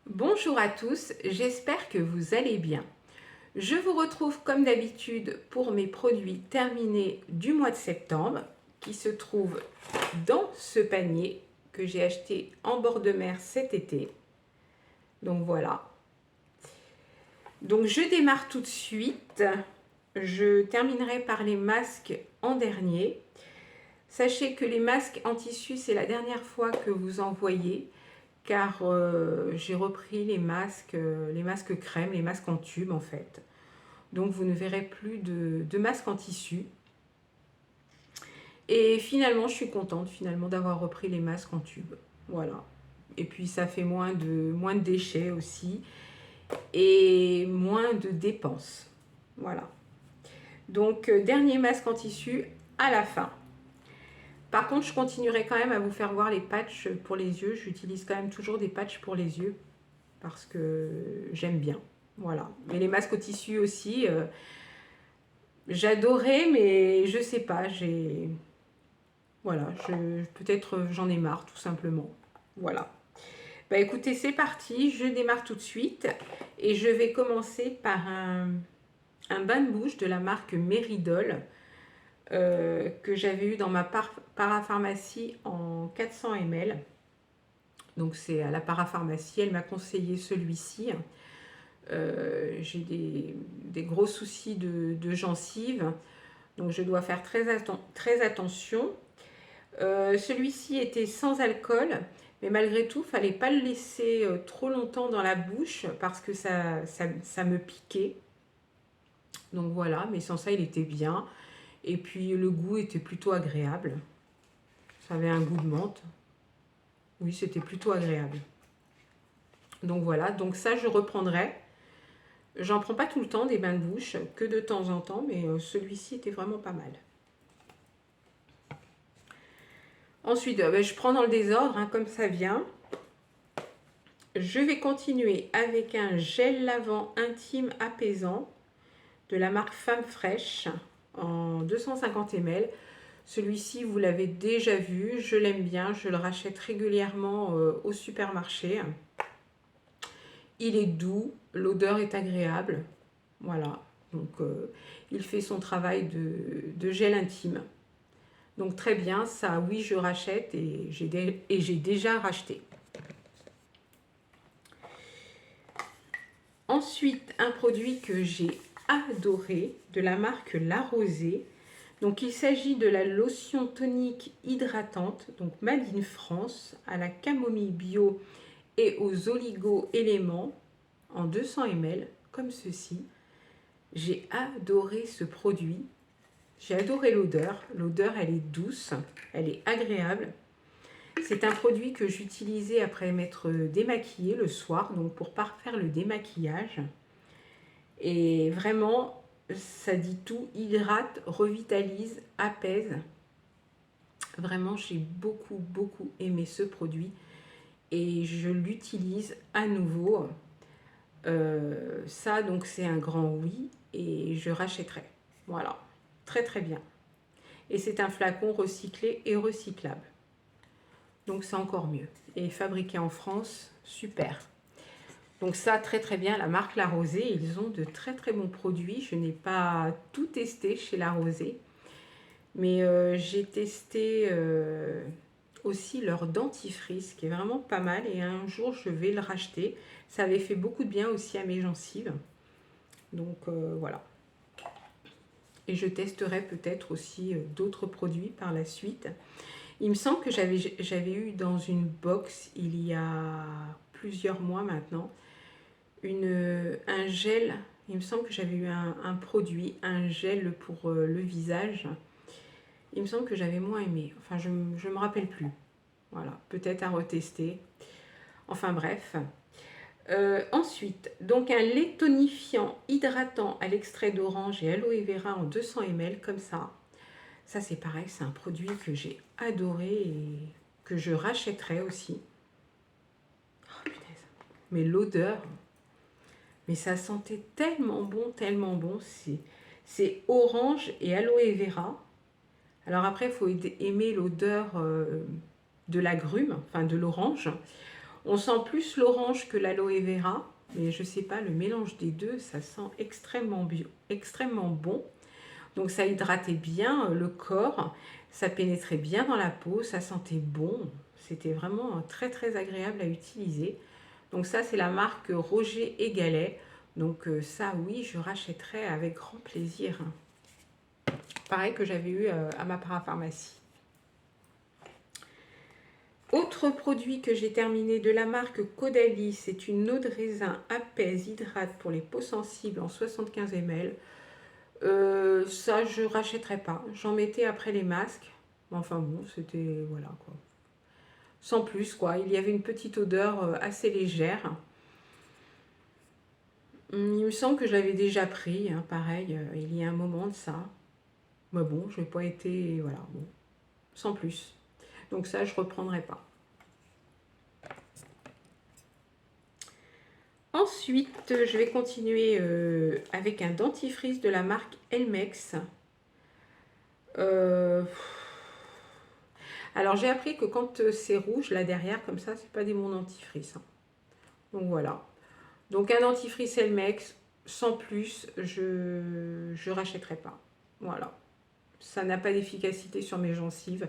Bonjour à tous, j'espère que vous allez bien. Je vous retrouve comme d'habitude pour mes produits terminés du mois de septembre qui se trouvent dans ce panier que j'ai acheté en bord de mer cet été. Donc voilà. Donc je démarre tout de suite. Je terminerai par les masques en dernier. Sachez que les masques en tissu, c'est la dernière fois que vous en voyez, car j'ai repris les masques crème, les masques en tube en fait. Donc vous ne verrez plus de masques en tissu. Et finalement, je suis contente d'avoir repris les masques en tube. Voilà. Et puis ça fait moins de déchets aussi et moins de dépenses. Voilà. Donc dernier masque en tissu à la fin. Par contre, je continuerai quand même à vous faire voir les patchs pour les yeux. J'utilise quand même toujours des patchs pour les yeux parce que j'aime bien. Voilà. Mais les masques au tissu aussi, j'adorais, mais je sais pas, voilà, peut-être j'en ai marre tout simplement. Voilà. Bah écoutez, c'est parti, je démarre tout de suite et je vais commencer par un bain de bouche de la marque Meridol que j'avais eu dans ma parapharmacie en 400 ml. Donc c'est à la parapharmacie, elle m'a conseillé celui-ci. J'ai des gros soucis de gencives, donc je dois faire très attention. Celui-ci était sans alcool, mais malgré tout, il ne fallait pas le laisser trop longtemps dans la bouche parce que ça me piquait. Donc voilà, mais sans ça, il était bien. Et puis le goût était plutôt agréable. Ça avait un goût de menthe. Oui, c'était plutôt agréable. Donc voilà, donc ça, je reprendrai. J'en prends pas tout le temps des bains de bouche, que de temps en temps, mais celui-ci était vraiment pas mal. Ensuite, je prends dans le désordre, hein, comme ça vient. Je vais continuer avec un gel lavant intime apaisant de la marque Femme Fraîche en 250 ml. Celui-ci, vous l'avez déjà vu, je l'aime bien, je le rachète régulièrement au supermarché. Il est doux, l'odeur est agréable. Voilà, donc il fait son travail de gel intime. Donc très bien, ça oui je rachète et j'ai déjà racheté. Ensuite, un produit que j'ai adoré de la marque La Rosée. Donc il s'agit de la lotion tonique hydratante, donc Made in France, à la camomille bio et aux oligo-éléments en 200 ml, comme ceci. J'ai adoré ce produit. J'ai adoré l'odeur. L'odeur, elle est douce, elle est agréable. C'est un produit que j'utilisais après m'être démaquillée le soir, donc pour parfaire le démaquillage. Et vraiment, ça dit tout, hydrate, revitalise, apaise. Vraiment, j'ai beaucoup aimé ce produit et je l'utilise à nouveau. Ça, donc, c'est un grand oui et je rachèterai. Voilà, très bien. Et c'est un flacon recyclé et recyclable. Donc, c'est encore mieux. Et fabriqué en France, super. Donc ça, très bien, la marque La Rosée, ils ont de très bons produits. Je n'ai pas tout testé chez La Rosée, mais j'ai testé aussi leur dentifrice, qui est vraiment pas mal. Et un jour, je vais le racheter. Ça avait fait beaucoup de bien aussi à mes gencives. Donc voilà. Et je testerai peut-être aussi d'autres produits par la suite. Il me semble que j'avais eu dans une box, il y a plusieurs mois maintenant, un gel. Il me semble que j'avais eu un produit, un gel pour le visage. Il me semble que j'avais moins aimé. Enfin, je ne me rappelle plus. Voilà, peut-être à retester. Enfin bref. Ensuite, donc un lait tonifiant hydratant à l'extrait d'orange et aloe vera en 200 ml, comme ça. Ça, c'est pareil, c'est un produit que j'ai adoré et que je rachèterai aussi. Oh, punaise. Mais l'odeur, mais ça sentait tellement bon. C'est orange et aloe vera. Alors après, il faut aimer l'odeur de l'agrume, enfin de l'orange. On sent plus l'orange que l'aloe vera, mais je sais pas, le mélange des deux, ça sent extrêmement bon. Donc ça hydratait bien le corps, ça pénétrait bien dans la peau, ça sentait bon. C'était vraiment très très agréable à utiliser. Donc ça, c'est la marque Roger et Gallet. Donc ça, oui, je rachèterais avec grand plaisir. Pareil que j'avais eu à ma parapharmacie. Autre produit que j'ai terminé de la marque Caudalie, c'est une eau de raisin apaise hydrate pour les peaux sensibles en 75 ml. Ça, je rachèterais pas. J'en mettais après les masques. Enfin bon, c'était... voilà quoi. Sans plus quoi. Il y avait une petite odeur assez légère. Il me semble que je l'avais déjà pris, hein, pareil, il y a un moment de ça. Mais bon, je n'ai pas été... voilà, bon, sans plus. Donc ça, je ne reprendrai pas. Ensuite, je vais continuer avec un dentifrice de la marque Elmex. Alors, j'ai appris que quand c'est rouge, là derrière, comme ça, c'est pas des bons dentifrices. Hein. Donc voilà. Donc un dentifrice Elmex, sans plus, je rachèterai pas. Voilà. Ça n'a pas d'efficacité sur mes gencives,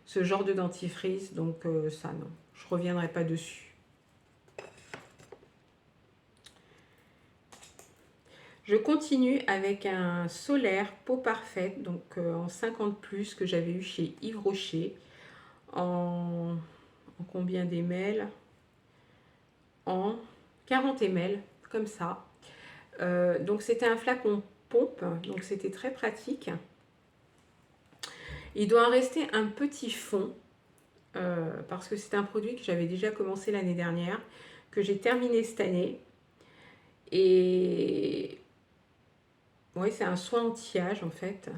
ce genre de dentifrice, donc ça non, je reviendrai pas dessus. Je continue avec un solaire peau parfaite, donc en 50 plus que j'avais eu chez Yves Rocher, en combien d'ml? En 40 ml, comme ça. Donc c'était un flacon pompe, donc c'était très pratique. Il doit en rester un petit fond, parce que c'est un produit que j'avais déjà commencé l'année dernière, que j'ai terminé cette année. Et oui, c'est un soin anti-âge en fait.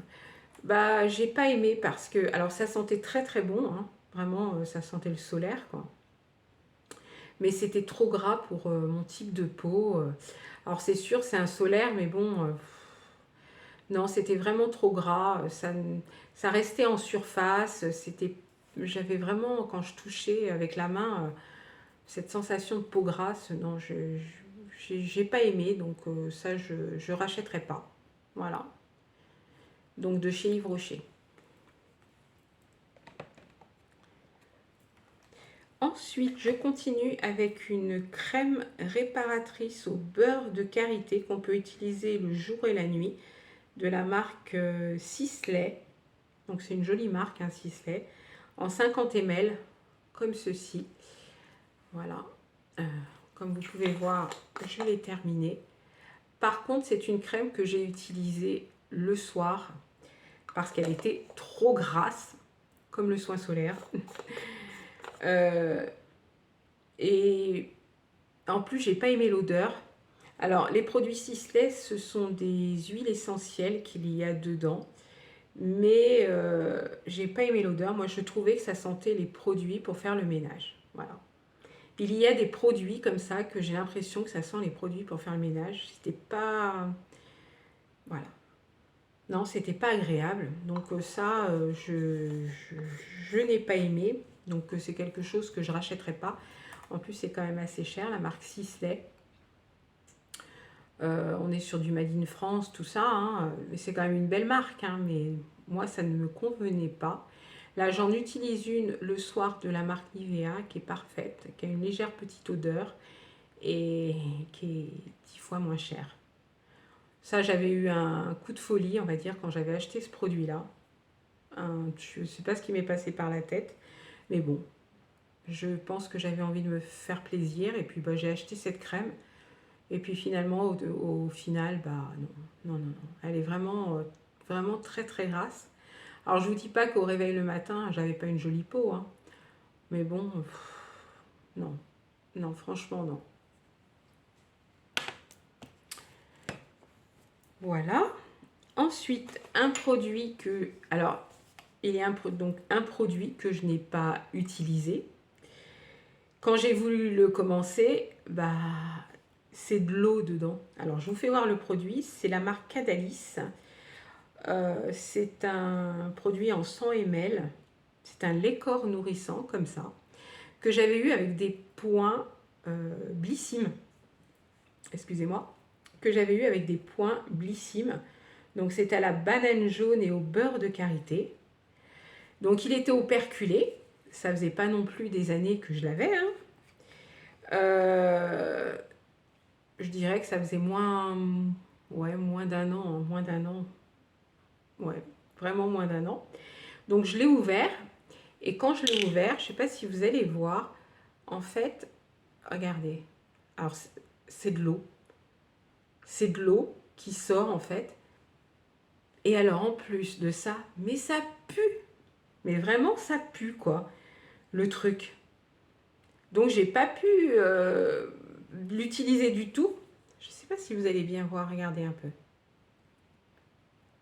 Bah, j'ai pas aimé parce que, alors ça sentait très très bon, hein, vraiment, ça sentait le solaire quoi. Mais c'était trop gras pour mon type de peau. Alors c'est sûr, c'est un solaire, mais bon, non, c'était vraiment trop gras. Ça restait en surface. J'avais vraiment, quand je touchais avec la main, cette sensation de peau grasse. Non, j'ai pas aimé, donc ça, je rachèterai pas. Voilà. Donc de chez Yves Rocher. Ensuite, je continue avec une crème réparatrice au beurre de karité qu'on peut utiliser le jour et la nuit de la marque Sisley. Donc c'est une jolie marque, hein, Sisley, en 50 ml, comme ceci. Voilà. Comme vous pouvez voir, je l'ai terminée. Par contre, c'est une crème que j'ai utilisée le soir parce qu'elle était trop grasse, comme le soin solaire. Et en plus, j'ai pas aimé l'odeur. Alors, les produits Sisley, ce sont des huiles essentielles qu'il y a dedans. Mais j'ai pas aimé l'odeur. Moi, je trouvais que ça sentait les produits pour faire le ménage. Voilà. Il y a des produits comme ça que j'ai l'impression que ça sent les produits pour faire le ménage. C'était pas... voilà. Non, c'était pas agréable. Donc ça, je n'ai pas aimé. Donc c'est quelque chose que je rachèterai pas. En plus, c'est quand même assez cher, la marque Sisley. On est sur du Made in France, tout ça. Hein. Mais c'est quand même une belle marque. Hein, mais moi, ça ne me convenait pas. Là, j'en utilise une le soir de la marque Nivea qui est parfaite, qui a une légère petite odeur et qui est 10 fois moins chère. Ça, j'avais eu un coup de folie, on va dire, quand j'avais acheté ce produit-là. Je ne sais pas ce qui m'est passé par la tête, mais bon, je pense que j'avais envie de me faire plaisir et puis bah, j'ai acheté cette crème. Et puis finalement, au final, bah non. Elle est vraiment, vraiment très très grasse. Alors je vous dis pas qu'au réveil le matin, j'avais pas une jolie peau, hein. Mais bon, non, franchement non. Voilà. Ensuite, un produit que... Alors, il y a donc un produit que je n'ai pas utilisé. Quand j'ai voulu le commencer, bah, c'est de l'eau dedans. Alors, je vous fais voir le produit. C'est la marque Caudalie. C'est un produit en 100 ml. C'est un lait corps nourrissant, comme ça. que j'avais eu avec des points Blissim. Excusez-moi. Que j'avais eu avec des points Blissim. Donc c'est à la banane jaune et au beurre de karité. Donc il était operculé. Ça faisait pas non plus des années que je l'avais. Hein. Je dirais que ça faisait moins d'un an. Hein, moins d'un an. Ouais, vraiment moins d'un an. Donc je l'ai ouvert. Et quand je l'ai ouvert, je ne sais pas si vous allez voir, en fait, regardez. Alors c'est de l'eau. C'est de l'eau qui sort en fait. Et alors en plus de ça, mais ça pue. Mais vraiment ça pue quoi, le truc. Donc j'ai pas pu l'utiliser du tout. Je sais pas si vous allez bien voir, regardez un peu.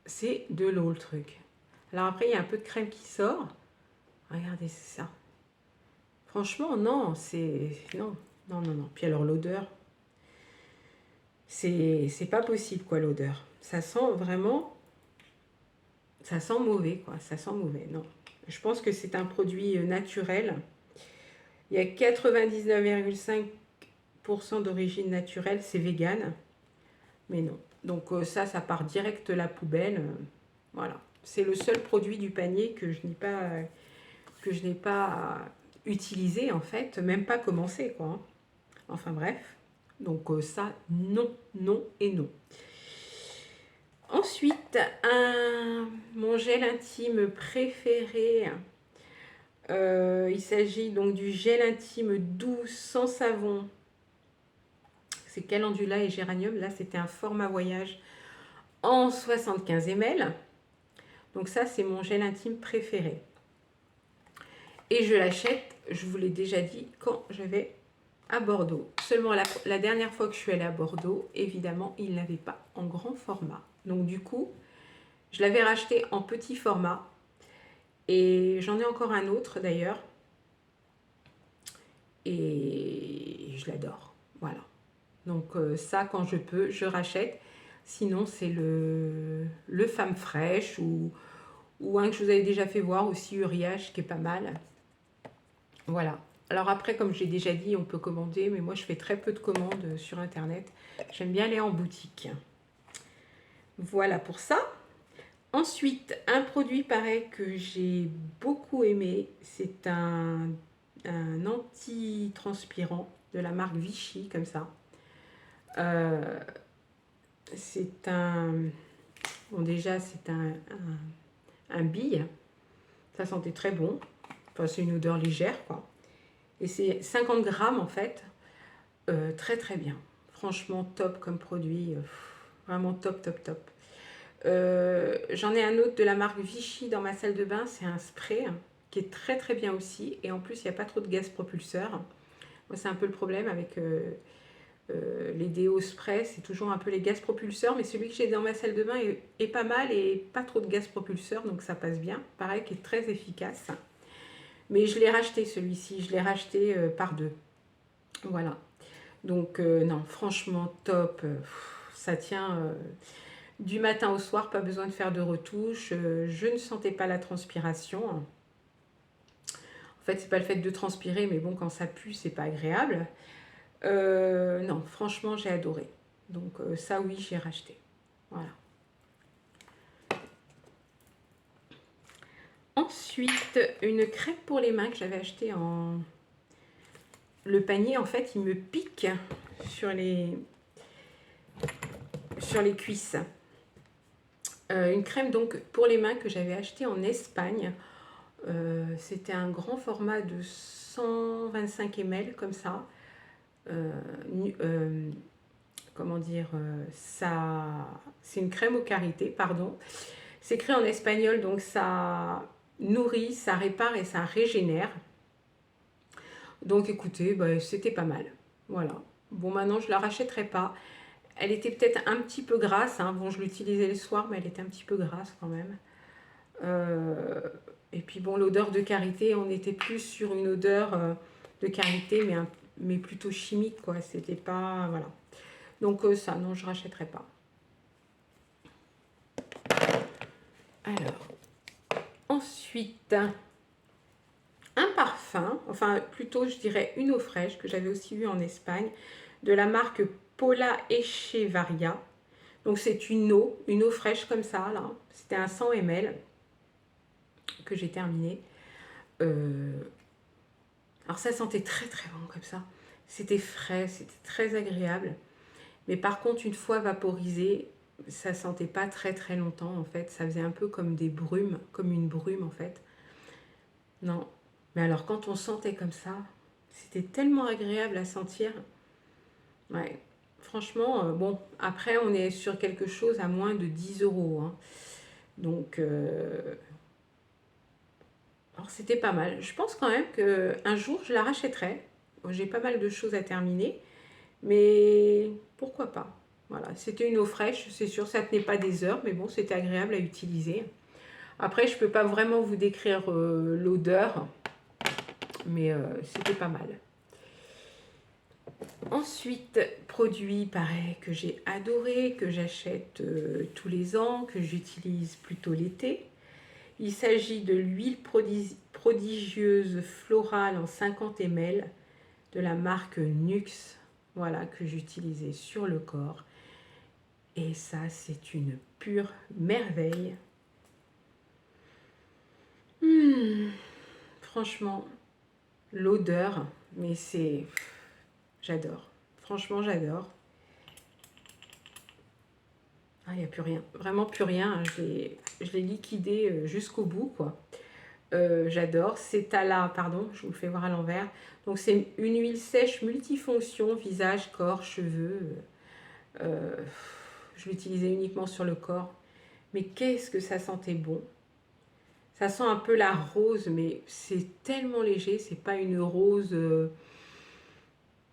C'est de l'eau le truc. Alors après il y a un peu de crème qui sort. Regardez, c'est ça. Franchement non, c'est... Non. Puis alors l'odeur, c'est pas possible quoi l'odeur. Ça sent vraiment... Ça sent mauvais quoi, ça sent mauvais, non. Je pense que c'est un produit naturel. Il y a 99,5% d'origine naturelle, c'est vegan. Mais non. Donc ça part direct à la poubelle. Voilà. C'est le seul produit du panier que je n'ai pas utilisé en fait, même pas commencé quoi. Hein. Enfin bref. Donc ça, non, non et non. Ensuite, mon gel intime préféré. Il s'agit donc du gel intime doux sans savon. C'est calendula et géranium. Là, c'était un format voyage en 75 ml. Donc ça, c'est mon gel intime préféré. Et je l'achète, je vous l'ai déjà dit, quand je vais à Bordeaux. Seulement la dernière fois que je suis allée à Bordeaux, évidemment, il n'avait pas en grand format. Donc du coup, je l'avais racheté en petit format. Et j'en ai encore un autre d'ailleurs. Et je l'adore. Voilà. Donc ça, quand je peux, je rachète. Sinon, c'est le Femme Fraîche ou un que je vous avais déjà fait voir aussi, Uriage, qui est pas mal. Voilà. Alors après, comme j'ai déjà dit, on peut commander, mais moi, je fais très peu de commandes sur Internet. J'aime bien aller en boutique. Voilà pour ça. Ensuite, un produit pareil que j'ai beaucoup aimé, c'est un anti-transpirant de la marque Vichy, comme ça. C'est un... Bon, déjà, c'est un bille. Ça sentait très bon. Enfin, c'est une odeur légère, quoi. Et c'est 50 grammes, en fait. Très, très bien. Franchement, top comme produit. Vraiment top, top, top. J'en ai un autre de la marque Vichy dans ma salle de bain. C'est un spray qui est très, très bien aussi. Et en plus, il n'y a pas trop de gaz propulseur. Moi, c'est un peu le problème avec... les déos spray, c'est toujours un peu les gaz propulseurs, mais celui que j'ai dans ma salle de bain est pas mal et pas trop de gaz propulseur, donc ça passe bien. Pareil, qui est très efficace. Mais je l'ai racheté celui-ci, je l'ai racheté par deux. Voilà. Donc non, franchement top. Ça tient du matin au soir, pas besoin de faire de retouches. Je ne sentais pas la transpiration. En fait, c'est pas le fait de transpirer, mais bon, quand ça pue, c'est pas agréable. Non, franchement, j'ai adoré. Donc ça, oui, j'ai racheté. Voilà. Ensuite, une crème pour les mains que j'avais acheté en... Le panier, en fait, il me pique sur les cuisses. Une crème donc pour les mains que j'avais acheté en Espagne. C'était un grand format de 125 ml, comme ça. Comment dire, ça, c'est une crème au karité, pardon. C'est écrit en espagnol, donc ça nourrit, ça répare et ça régénère. Donc écoutez, bah, c'était pas mal. Voilà. Bon, maintenant je la rachèterai pas. Elle était peut-être un petit peu grasse. Hein. Bon, je l'utilisais le soir, mais elle était un petit peu grasse quand même. Et puis bon, l'odeur de karité, on était plus sur une odeur de karité, mais plutôt chimique, quoi. C'était pas... Voilà. Donc ça, non, je rachèterai pas. Alors, ensuite, un parfum parfum, enfin plutôt je dirais une eau fraîche que j'avais aussi vue en Espagne, de la marque Paula Echevarria. Donc c'est une eau fraîche comme ça, là. C'était un 100 ml que j'ai terminé. Alors ça sentait très très bon comme ça. C'était frais, c'était très agréable. Mais par contre, une fois vaporisé, ça sentait pas très très longtemps en fait. Ça faisait un peu comme des brumes, comme une brume en fait. Non. Mais alors quand on sentait comme ça, c'était tellement agréable à sentir. Ouais. Franchement, bon, après on est sur quelque chose à moins de 10 euros. Hein. Donc, alors c'était pas mal. Je pense quand même qu'un jour je la rachèterai. J'ai pas mal de choses à terminer. Mais pourquoi pas? Voilà, c'était une eau fraîche, c'est sûr, ça tenait pas des heures, mais bon, c'était agréable à utiliser. Après, je peux pas vraiment vous décrire l'odeur, mais c'était pas mal. Ensuite, produit pareil que j'ai adoré, que j'achète tous les ans, que j'utilise plutôt l'été. Il s'agit de l'huile prodigieuse florale en 50 ml de la marque Nuxe, voilà, que j'utilisais sur le corps. Et ça, c'est une pure merveille. Franchement, l'odeur, mais c'est... J'adore. Franchement, j'adore. Ah, il n'y a plus rien. Vraiment plus rien. Je l'ai liquidé jusqu'au bout, quoi. J'adore. C'est à la... Pardon, je vous le fais voir à l'envers. Donc, c'est une huile sèche multifonction, visage, corps, cheveux. Je l'utilisais uniquement sur le corps. Mais qu'est-ce que ça sentait bon. Ça sent un peu la rose, mais c'est tellement léger. C'est pas une rose,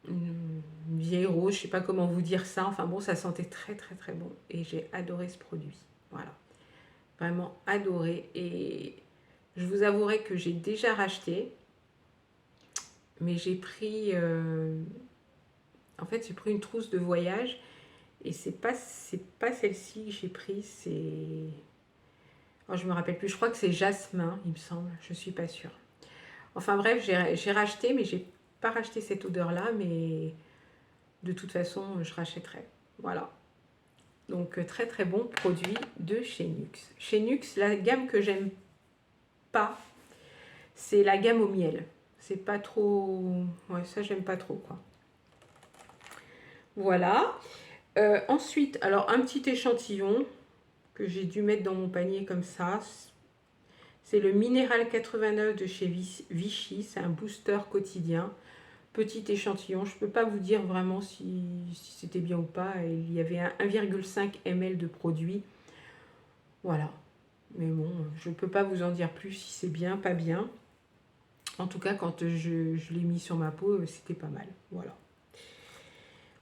une vieille rose, je sais pas comment vous dire ça. Enfin bon, ça sentait très très très bon. Et j'ai adoré ce produit. Voilà. Vraiment adoré. Et je vous avouerai que j'ai déjà racheté. Mais j'ai pris... en fait, j'ai pris une trousse de voyage. Et c'est pas celle-ci que j'ai pris, c'est... Oh, je me rappelle plus, je crois que c'est Jasmin, il me semble, je suis pas sûre. Enfin bref, j'ai racheté, mais j'ai pas racheté cette odeur-là, mais de toute façon, je rachèterai. Voilà. Donc très très bon produit de chez Nuxe. Chez Nuxe, la gamme que j'aime pas, c'est la gamme au miel. C'est pas trop... Ouais, ça j'aime pas trop, quoi. Voilà. Ensuite, alors un petit échantillon que j'ai dû mettre dans mon panier comme ça. C'est le Minéral 89 de chez Vichy. C'est un booster quotidien. Petit échantillon. Je ne peux pas vous dire vraiment si c'était bien ou pas. Il y avait 1,5 ml de produit. Voilà. Mais bon, je ne peux pas vous en dire plus si c'est bien, pas bien. En tout cas, quand je l'ai mis sur ma peau, c'était pas mal. Voilà.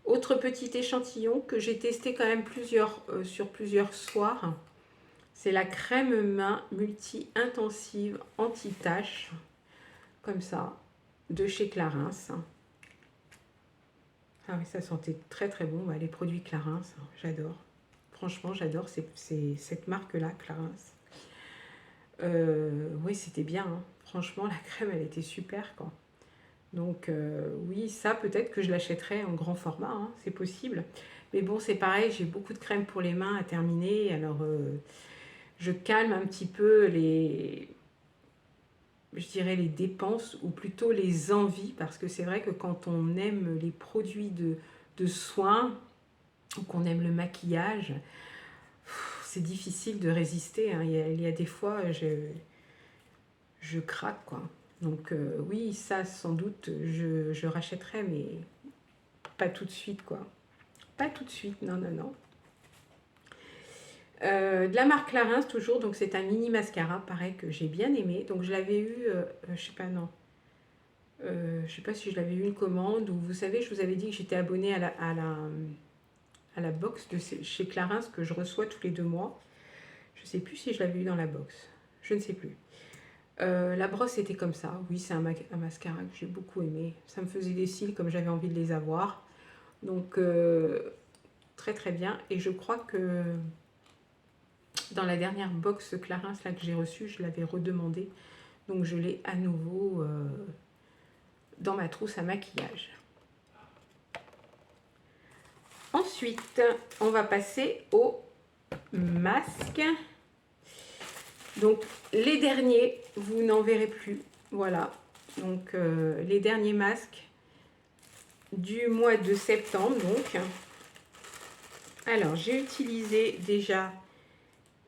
Autre petit échantillon que j'ai testé quand même sur plusieurs soirs. C'est la crème main multi-intensive anti-tache, comme ça, de chez Clarins. Ah oui, ça sentait très très bon. Bah, les produits Clarins, j'adore. Franchement, j'adore cette marque-là, Clarins. Oui, c'était bien. Hein. Franchement, la crème, elle était super, quoi. Donc, oui, ça, peut-être que je l'achèterai en grand format. Hein, c'est possible. Mais bon, c'est pareil, j'ai beaucoup de crème pour les mains à terminer. Alors... je calme un petit peu je dirais les dépenses ou plutôt les envies, parce que c'est vrai que quand on aime les produits de soins ou qu'on aime le maquillage, c'est difficile de résister. Hein. Il y a des fois, je craque, quoi. Donc oui, ça sans doute, je rachèterai, mais pas tout de suite, quoi. Pas tout de suite, non, non, non. De la marque Clarins toujours, donc c'est un mini mascara, pareil, que j'ai bien aimé. Donc je l'avais eu, je sais pas, non. Je sais pas si je l'avais eu une commande, ou vous savez, je vous avais dit que j'étais abonnée à la box de chez Clarins que je reçois tous les 2 mois. Je sais plus si je l'avais eu dans la box, je ne sais plus. La brosse était comme ça, oui, c'est un mascara que j'ai beaucoup aimé. Ça me faisait des cils comme j'avais envie de les avoir. Donc très très bien, et je crois que... Dans la dernière box Clarins là, que j'ai reçue, je l'avais redemandé. Donc je l'ai à nouveau dans ma trousse à maquillage. Ensuite, on va passer au masque. Donc, les derniers, vous n'en verrez plus. Voilà. Donc, les derniers masques du mois de septembre. Donc, alors, j'ai utilisé déjà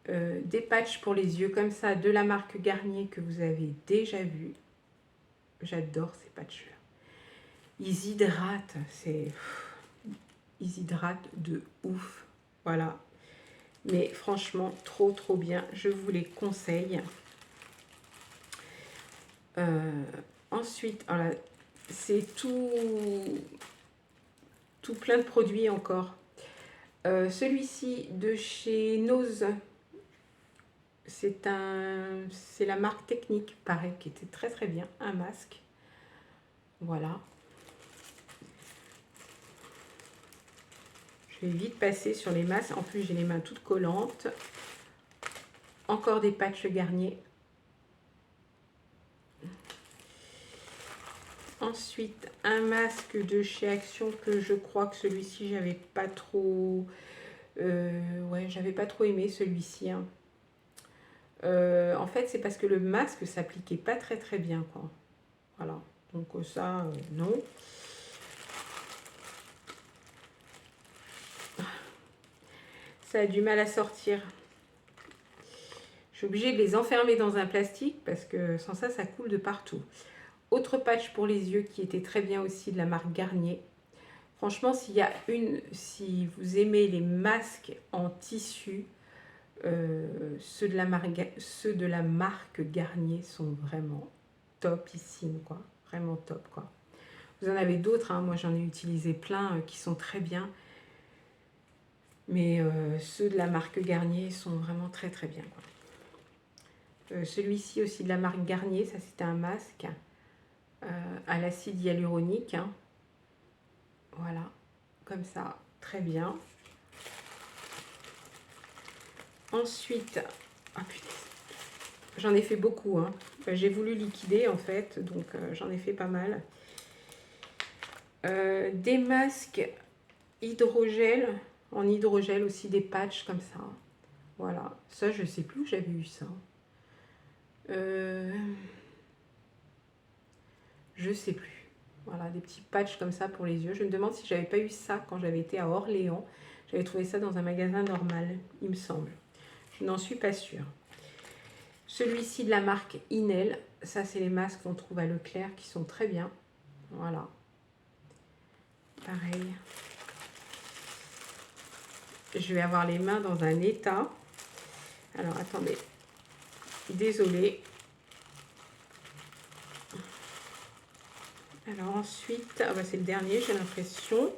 des patchs pour les yeux comme ça de la marque Garnier que vous avez déjà vu. J'adore ces patchs-là. Ils hydratent, ils hydratent de ouf. Voilà. Mais franchement, trop bien. Je vous les conseille. Ensuite, c'est tout plein de produits encore. Celui-ci de chez Nose, c'est la marque Technique, pareil, qui était très bien. Un masque. Voilà. Je vais vite passer sur les masques. En plus, j'ai les mains toutes collantes. Encore des patchs Garnier. Ensuite, un masque de chez Action que je crois que celui-ci, j'avais pas trop... ouais, j'avais pas trop aimé celui-ci. Hein. En fait, c'est parce que le masque s'appliquait pas très bien, quoi. Voilà. Donc ça, non. Ça a du mal à sortir. Je suis obligée de les enfermer dans un plastique parce que sans ça, ça coule de partout. Autre patch pour les yeux qui était très bien aussi de la marque Garnier. Franchement, si vous aimez les masques en tissu, ceux de la marque Garnier sont vraiment topissimes, quoi. Vraiment top, quoi. Vous en avez d'autres, hein. Moi j'en ai utilisé plein qui sont très bien. Mais ceux de la marque Garnier sont vraiment très bien, quoi. Celui-ci aussi de la marque Garnier, ça c'était un masque à l'acide hyaluronique. Hein. Voilà, comme ça, très bien. Ensuite, j'en ai fait beaucoup. Hein. J'ai voulu liquider en fait, donc j'en ai fait pas mal. Des masques hydrogel, en hydrogel aussi, des patchs comme ça. Voilà, ça je sais plus où j'avais eu ça. Je sais plus. Voilà, des petits patchs comme ça pour les yeux. Je me demande si j'avais pas eu ça quand j'avais été à Orléans. J'avais trouvé ça dans un magasin normal, il me semble. Je n'en suis pas sûre. Celui-ci de la marque Inel. Ça, c'est les masques qu'on trouve à Leclerc qui sont très bien. Voilà. Pareil. Je vais avoir les mains dans un état. Alors, attendez. Désolée. Alors ensuite, c'est le dernier, j'ai l'impression.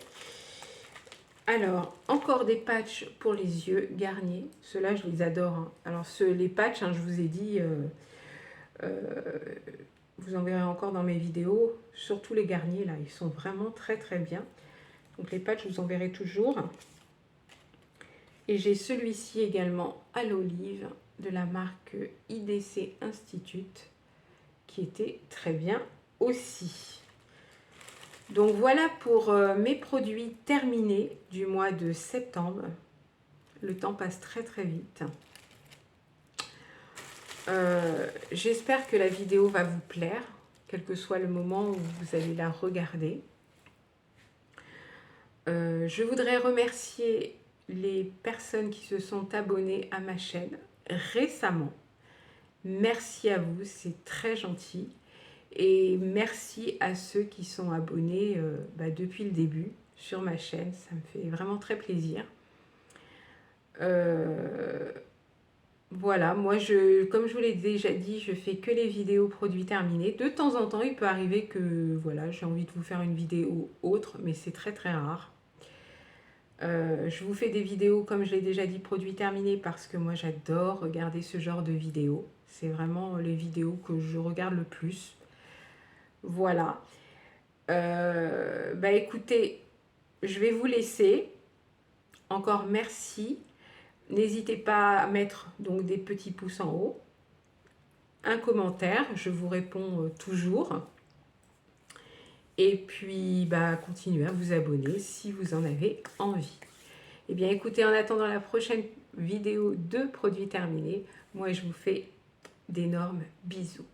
Alors, encore des patchs pour les yeux Garnier. Ceux-là, je les adore. Hein. Alors, les patchs, hein, je vous ai dit, vous en verrez encore dans mes vidéos. Surtout les Garnier, là, ils sont vraiment très bien. Donc, les patchs, je vous en verrai toujours. Et j'ai celui-ci également à l'olive de la marque IDC Institute, qui était très bien aussi. Donc voilà pour mes produits terminés du mois de septembre. Le temps passe très vite. J'espère que la vidéo va vous plaire, quel que soit le moment où vous allez la regarder. Je voudrais remercier les personnes qui se sont abonnées à ma chaîne récemment. Merci à vous, c'est très gentil. Et merci à ceux qui sont abonnés depuis le début sur ma chaîne. Ça me fait vraiment très plaisir. Voilà, moi, comme je vous l'ai déjà dit, je fais que les vidéos produits terminés. De temps en temps, il peut arriver que voilà, j'ai envie de vous faire une vidéo autre, mais c'est très rare. Je vous fais des vidéos, comme je l'ai déjà dit, produits terminés parce que moi, j'adore regarder ce genre de vidéos. C'est vraiment les vidéos que je regarde le plus. Voilà. Écoutez, je vais vous laisser. Encore merci. N'hésitez pas à mettre donc des petits pouces en haut. Un commentaire, je vous réponds toujours. Et puis, bah, continuez à vous abonner si vous en avez envie. Eh bien, écoutez, en attendant la prochaine vidéo de produits terminés, moi, je vous fais d'énormes bisous.